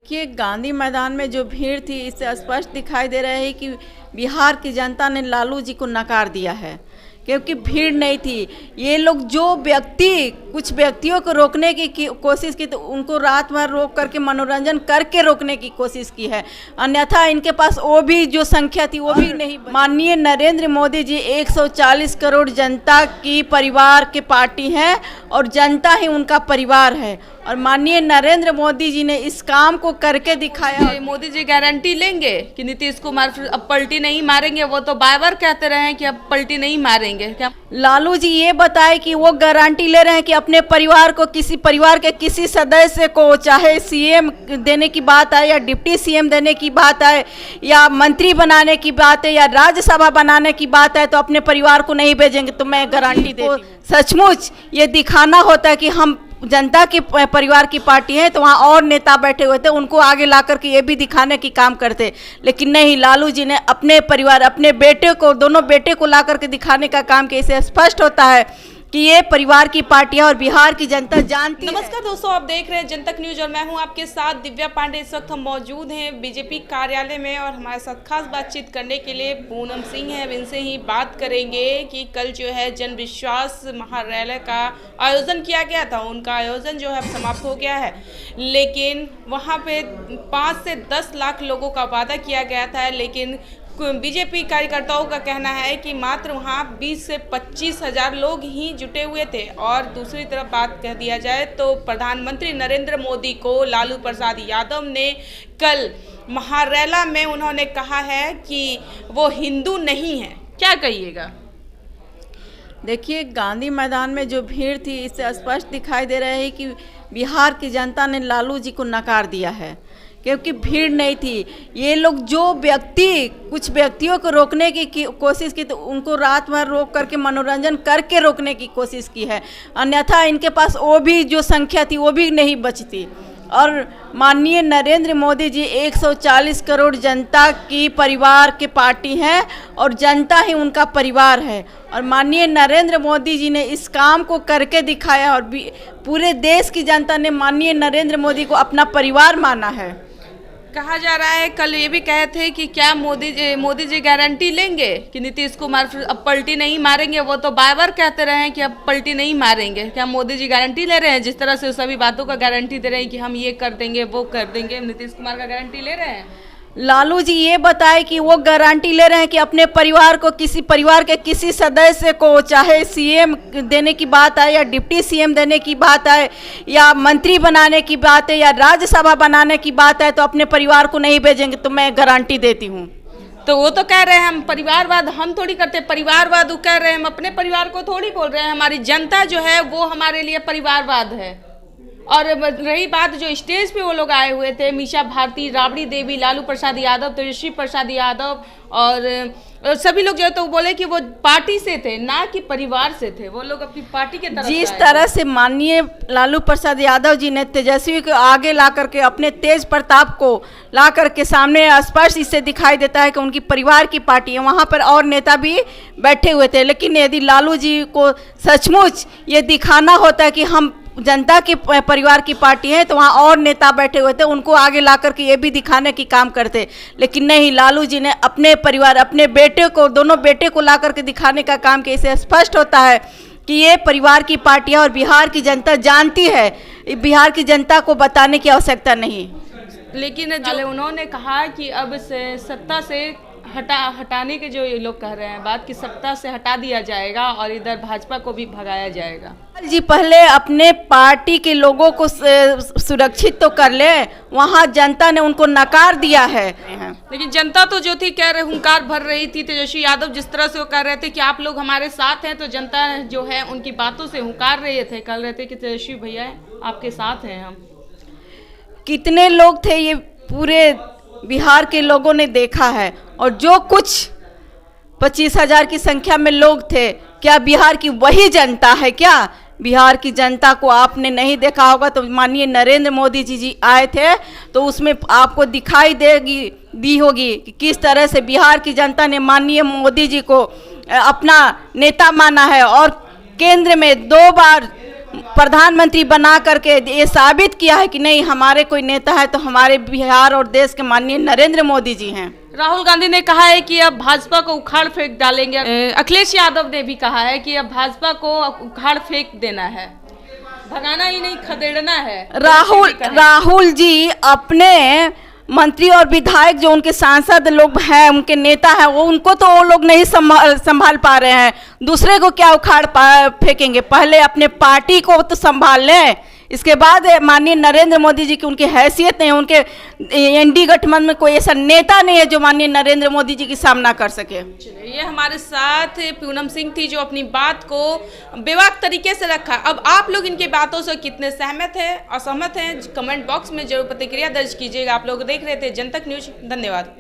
कि गांधी मैदान में जो भीड़ थी, इससे स्पष्ट दिखाई दे रहा है कि बिहार की जनता ने लालू जी को नकार दिया है, क्योंकि भीड़ नहीं थी। ये लोग जो कुछ व्यक्तियों को रोकने की कोशिश की, तो उनको रात भर रोक करके मनोरंजन करके रोकने की कोशिश की है। अन्यथा इनके पास वो भी जो संख्या थी वो भी नहीं। माननीय नरेंद्र मोदी जी 140 करोड़ जनता की परिवार के पार्टी है और जनता ही उनका परिवार है, और माननीय नरेंद्र मोदी जी ने इस काम को करके दिखाया। मोदी जी गारंटी लेंगे कि नीतीश कुमार अब पलटी नहीं मारेंगे? वो तो बार बार कहते रहे हैं कि अब पलटी नहीं मारेंगे। क्या लालू जी ये बताए कि वो गारंटी ले रहे हैं कि अपने परिवार को, किसी परिवार के किसी सदस्य को, चाहे सीएम देने की बात आए या डिप्टी सीएम देने की बात आए या मंत्री बनाने की बात है या राज्यसभा बनाने की बात है, तो अपने परिवार को नहीं भेजेंगे। तो मैं गारंटी देती हूँ। सचमुच ये दिखाना होता है कि हम जनता की परिवार की पार्टी है, तो वहाँ और नेता बैठे हुए थे, उनको आगे ला करके ये भी दिखाने की काम करते। लेकिन नहीं, लालू जी ने अपने परिवार, अपने बेटे को, दोनों बेटे को ला करके दिखाने का काम किया। इससे स्पष्ट होता है कि ये परिवार की पार्टी है और बिहार की जनता जानती है। नमस्कार दोस्तों, आप देख रहे हैं जनतक न्यूज और मैं हूं आपके साथ दिव्या पांडे। इस वक्त हम मौजूद हैं बीजेपी कार्यालय में और हमारे साथ खास बातचीत करने के लिए पूनम सिंह हैं। इनसे ही बात करेंगे कि कल जो है जन विश्वास महारैली का आयोजन किया गया था, उनका आयोजन जो है अब समाप्त हो गया है, लेकिन वहाँ पे 5 से 10 लाख लोगों का वादा किया गया था, लेकिन बीजेपी कार्यकर्ताओं का कहना है कि मात्र वहाँ 20 से 25 हजार लोग ही जुटे हुए थे। और दूसरी तरफ बात कह दिया जाए तो प्रधानमंत्री नरेंद्र मोदी को लालू प्रसाद यादव ने कल महारैली में उन्होंने कहा है कि वो हिंदू नहीं है। क्या कहिएगा? देखिए, गांधी मैदान में जो भीड़ थी, इससे स्पष्ट दिखाई दे रहा है कि बिहार की जनता ने लालू जी को नकार दिया है, क्योंकि भीड़ नहीं थी। ये लोग जो कुछ व्यक्तियों को रोकने की कोशिश की, तो उनको रात भर रोक करके मनोरंजन करके रोकने की कोशिश की है। अन्यथा इनके पास वो भी जो संख्या थी वो भी नहीं बचती। और माननीय नरेंद्र मोदी जी 140 करोड़ जनता की परिवार के पार्टी है और जनता ही उनका परिवार है, और माननीय नरेंद्र मोदी जी ने इस काम को करके दिखाया, और पूरे देश की जनता ने माननीय नरेंद्र मोदी को अपना परिवार माना है। कहा जा रहा है, कल ये भी कहे थे कि क्या मोदी जी गारंटी लेंगे कि नीतीश कुमार अब पलटी नहीं मारेंगे? वो तो बार बार कहते रहे हैं कि अब पलटी नहीं मारेंगे। क्या मोदी जी गारंटी ले रहे हैं? जिस तरह से सभी बातों का गारंटी दे रहे हैं कि हम ये कर देंगे, वो कर देंगे, नीतीश कुमार का गारंटी ले रहे हैं? लालू जी ये बताए कि वो गारंटी ले रहे हैं कि अपने परिवार को, किसी परिवार के किसी सदस्य को, चाहे सीएम देने की बात आए या डिप्टी सीएम देने की बात आए या मंत्री बनाने की बात है या राज्यसभा बनाने की बात है, तो अपने परिवार को नहीं भेजेंगे। तो मैं गारंटी देती हूँ। तो वो तो कह रहे हैं हम परिवारवाद हम थोड़ी करते, परिवारवाद वो कह रहे हैं, हम अपने परिवार को थोड़ी बोल रहे हैं। हमारी जनता जो है वो हमारे लिए परिवारवाद है। और रही बात जो स्टेज पे वो लोग आए हुए थे, मीसा भारती, राबड़ी देवी, लालू प्रसाद यादव, तेजस्वी प्रसाद यादव और सभी लोग जो है तो बोले कि वो पार्टी से थे, ना कि परिवार से थे। वो लोग अपनी पार्टी के तरफ जिस तरह से माननीय लालू प्रसाद यादव जी ने तेजस्वी को आगे ला करके, अपने तेज प्रताप को ला करके सामने, स्पष्ट इससे दिखाई देता है कि उनकी परिवार की पार्टी है। वहाँ पर और नेता भी बैठे हुए थे, लेकिन यदि लालू जी को सचमुच ये दिखाना होता है कि हम जनता के परिवार की पार्टी है, तो वहाँ और नेता बैठे हुए थे, उनको आगे ला करके ये भी दिखाने की काम करते। लेकिन नहीं, लालू जी ने अपने परिवार, अपने बेटे को, दोनों बेटे को ला करके दिखाने का काम किया। इससे स्पष्ट होता है कि ये परिवार की पार्टी है और बिहार की जनता जानती है। बिहार की जनता को बताने की आवश्यकता नहीं। लेकिन जो उन्होंने कहा कि अब से सत्ता से हटाने के जो ये लोग कह रहे हैं बात, कि सत्ता से हटा दिया जाएगा और इधर भाजपा को भी भगाया जाएगा। जी, पहले अपने पार्टी के लोगों को सुरक्षित तो कर ले। वहाँ जनता ने उनको नकार दिया है। लेकिन जनता तो जो थी कह रहे, हुंकार भर रही थी। तेजस्वी यादव जिस तरह से वो कह रहे थे कि आप लोग हमारे साथ हैं, तो जनता जो है उनकी बातों से हुंकार रहे थे, कह रहे थे कि तेजस्वी भैया आपके साथ हैं हम। कितने लोग थे ये पूरे बिहार के लोगों ने देखा है, और जो कुछ 25,000 की संख्या में लोग थे, क्या बिहार की वही जनता है? क्या बिहार की जनता को आपने नहीं देखा होगा? तो माननीय नरेंद्र मोदी जी आए थे, तो उसमें आपको दिखाई दी होगी कि किस तरह से बिहार की जनता ने माननीय मोदी जी को अपना नेता माना है, और केंद्र में 2 बार प्रधानमंत्री बना करके ये साबित किया है कि नहीं, हमारे कोई नेता है तो हमारे बिहार और देश के माननीय नरेंद्र मोदी जी हैं। राहुल गांधी ने कहा है कि अब भाजपा को उखाड़ फेंक डालेंगे। अखिलेश यादव ने भी कहा है कि अब भाजपा को उखाड़ फेंक देना है, भगाना ही नहीं खदेड़ना है। राहुल जी अपने मंत्री और विधायक जो उनके सांसद लोग हैं, उनके नेता हैं, उनको तो वो लोग नहीं संभाल पा रहे हैं, दूसरे को क्या उखाड़ फेंकेंगे। पहले अपने पार्टी को तो संभाल लें, इसके बाद माननीय नरेंद्र मोदी जी की उनकी हैसियत नहीं है, उनके एनडी गठबंधन में कोई ऐसा नेता नहीं है जो माननीय नरेंद्र मोदी जी की सामना कर सके। ये हमारे साथ पूनम सिंह थी जो अपनी बात को बेबाक तरीके से रखा। अब आप लोग इनकी बातों से कितने सहमत हैं, असहमत हैं, कमेंट बॉक्स में जरूर प्रतिक्रिया दर्ज कीजिएगा। आप लोग देख रहे थे जनतक न्यूज। धन्यवाद।